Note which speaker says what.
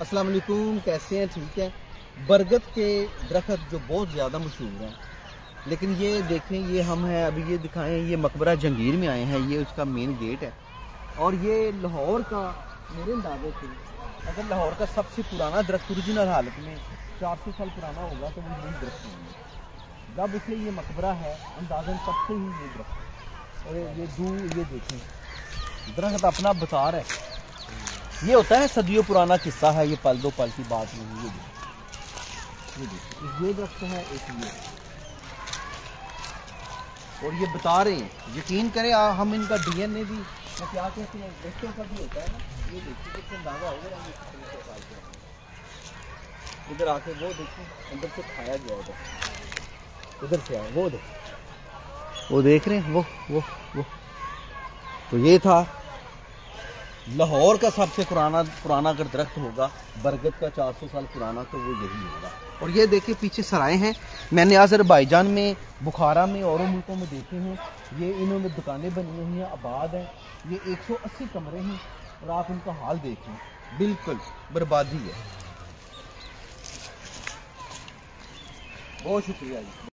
Speaker 1: अस्सलाम वालेकुम, कैसे हैं? ठीक है। बरगद के दरख्त जो बहुत ज़्यादा मशहूर हैं, लेकिन ये देखें, ये हम हैं अभी, ये दिखाएं, ये मकबरा जंगीर में आए हैं, ये उसका मेन गेट है। और ये लाहौर का, मेरे अंदाजे से अगर लाहौर का सबसे पुराना दरख्त ओरिजिनल हालत में 400 साल पुराना होगा तो वो यही दरख्त होंगे। जब इसलिए ये मकबरा है अंदाजन तब से ही ये दरख्त। और ये दूर ये देखें, दरख्त अपना बता रहा है। ये होता है सदियों पुराना किस्सा है, ये पल दो पल की बात नहीं। ये देखो, ये दरख्त है एक ये, और ये बता रहे हैं, यकीन करें हम इनका डीएनए भी, मैं क्या कहते हैं, दरख्तों का भी होता है ना। ये देखिए कितने अंदाजा होगा हम कितने साल के। इधर आके वो देखो, अंदर से खाया गया उधर से आया, वो देख रहे हैं, वो तो ये था लाहौर का सबसे पुराना अगर दरख्त होगा बरगद का 400 साल पुराना तो वो यही होगा। और ये देखिए पीछे सराय हैं, मैंने अज़रबैजान में, बुखारा में, औरों मुल्कों में देखे हैं। ये इन्होंने दुकानें बनी हुई हैं, आबाद हैं। ये 180 कमरे हैं और आप इनका हाल देखें, बिल्कुल बर्बादी है। बहुत शुक्रिया जी।